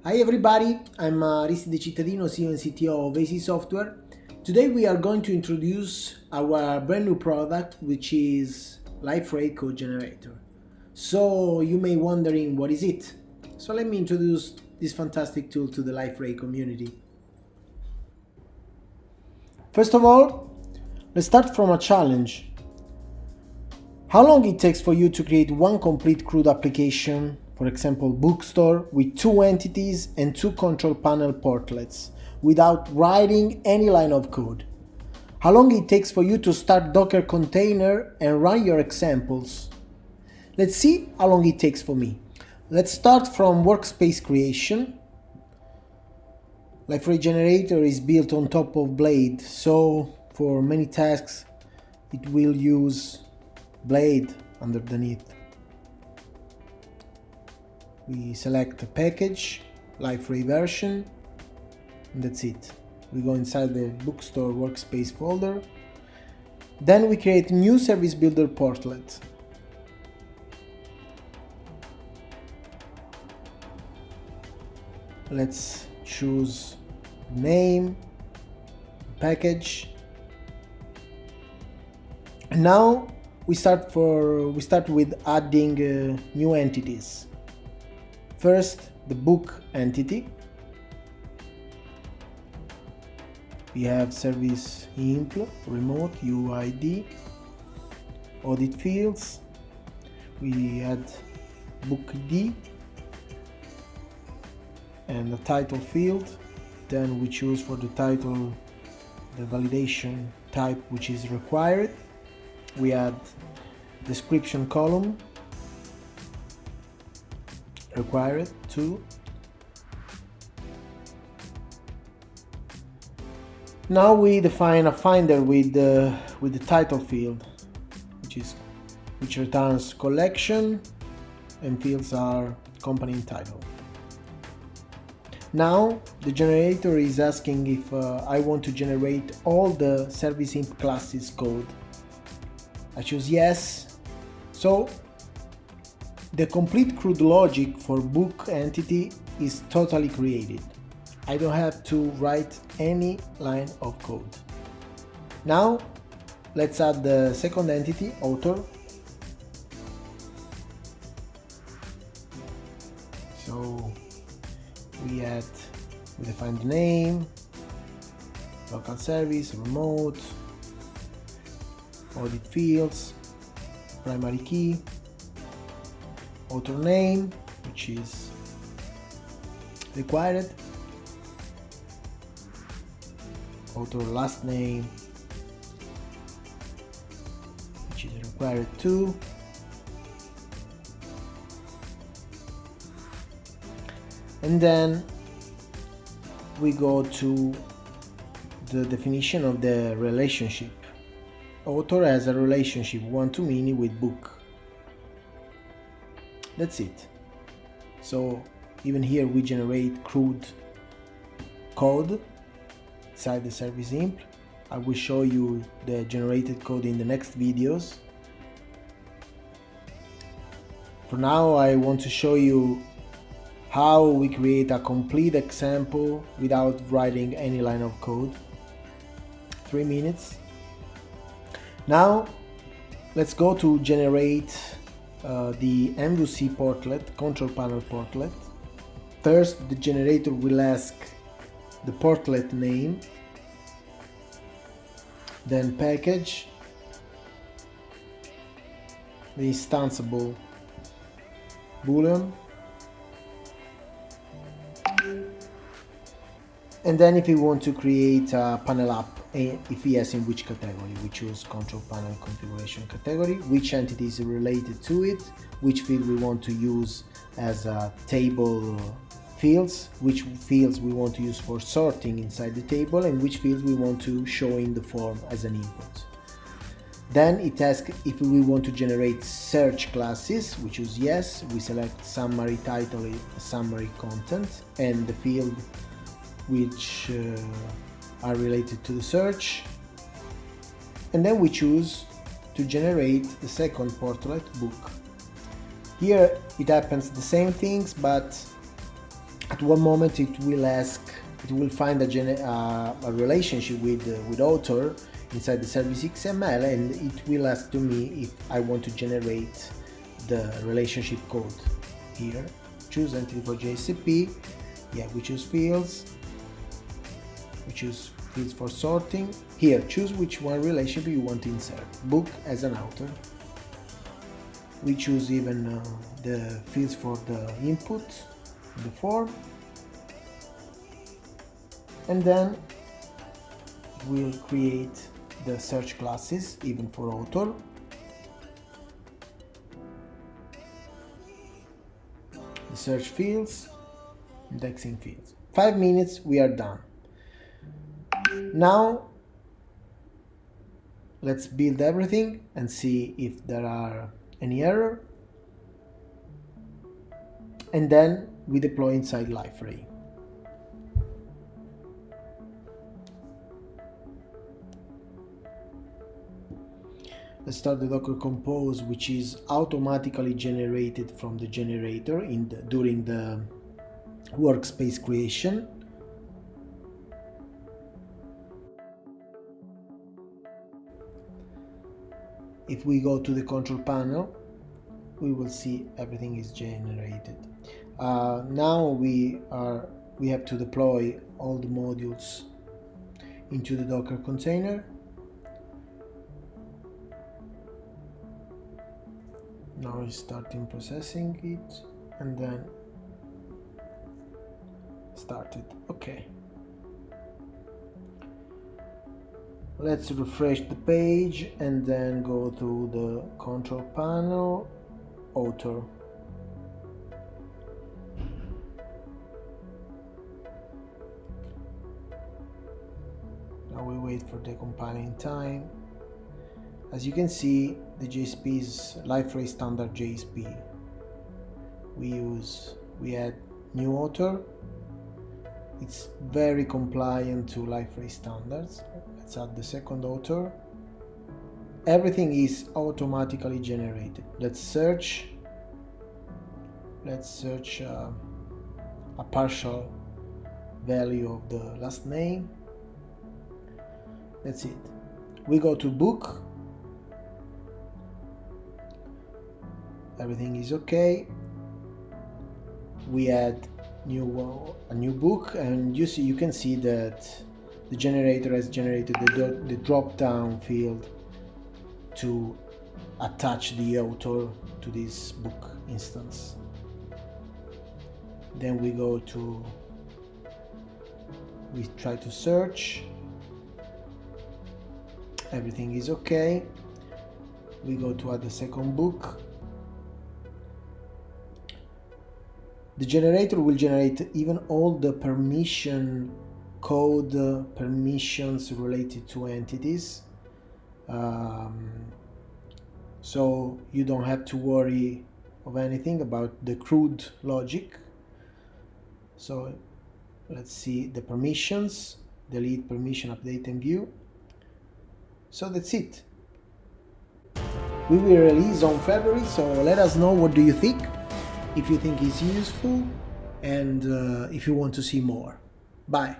Hi everybody, I'm Aristide Cittadino, CEO and CTO of AC Software. Today we are going to introduce our brand new product, which is Liferay Code Generator. So you may wondering what is it? So let me introduce this fantastic tool to the Liferay community. First of all, let's start from a challenge. How long it takes for you to create one complete CRUD application, for example bookstore, with 2 entities and 2 control panel portlets, without writing any line of code? How long it takes for you to start Docker container and run your examples? Let's see how long it takes for me. Let's start from workspace creation. Liferay Generator is built on top of Blade, so for many tasks it will use Blade underneath. We select a package, Liferay version, and that's it. We go inside the bookstore workspace folder. Then we create a new Service Builder portlet. Let's choose name, package, and now we start with adding new entities. First, the book entity. We have service imp, remote, UID, audit fields. We add book ID and the title field. Then we choose for the title the validation type which is required. We add description column, required too. Now we define a finder with the title field, which returns collection, and fields are company and title. Now the generator is asking if I want to generate all the service imp classes code. I choose yes. So the complete CRUD logic for book entity is totally created. I don't have to write any line of code. Now let's add the second entity, author. So we define the name, local service, remote, audit fields, primary key, author name, which is required, author last name, which is required too, and then we go to the definition of the relationship. Author has a relationship one-to-many with book. That's it. So even here we generate CRUD code inside the service imp. I will show you the generated code in the next videos. For now I want to show you how we create a complete example without writing any line of code. 3 minutes. Now let's go to generate the MVC portlet, control panel portlet. First, the generator will ask the portlet name, then package, the instanceable boolean, and then if we want to create a panel app, if yes, in which category, we choose control panel configuration category, which entity is related to it, which field we want to use as a table fields, which fields we want to use for sorting inside the table, and which fields we want to show in the form as an input. Then it asks if we want to generate search classes, we choose yes, we select summary title, summary content, and the field which are related to the search, and then we choose to generate the second portlet, book. Here it happens the same things, but at one moment it will find a relationship with author inside the service XML, and it will ask to me if I want to generate the relationship code. Here, choose entity for JSP. Yeah, we choose fields. We choose fields for sorting. Here, choose which one relationship you want to insert. Book as an author. We choose even the fields for the input, the form, and then we'll create the search classes even for author. The search fields, indexing fields. 5 minutes, we are done. Now let's build everything and see if there are any error, and then we deploy inside Liferay. Let's start the Docker Compose, which is automatically generated from the generator during the workspace creation. If we go to the control panel, we will see everything is generated. Now we have to deploy all the modules into the Docker container. Now it's starting processing it, and then started. Okay. Let's refresh the page and then go to the control panel, author. Now we wait for the compiling time. As you can see, the JSP is Liferay standard JSP. We add new author. It's very compliant to Liferay standards. Let's add the second author. Everything is automatically generated. Let's search a partial value of the last name. That's it. We go to book. Everything is okay. We add a new book, and you can see that the generator has generated the drop down field to attach the author to this book instance. Then we try to search. Everything is okay. We go to add the second book. The generator will generate even all the permissions related to entities. So you don't have to worry of anything about the CRUD logic. So let's see the permissions: delete, permission, update, and view. So that's it. We will release on February, so let us know what do you think, if you think it's useful, and if you want to see more. Bye.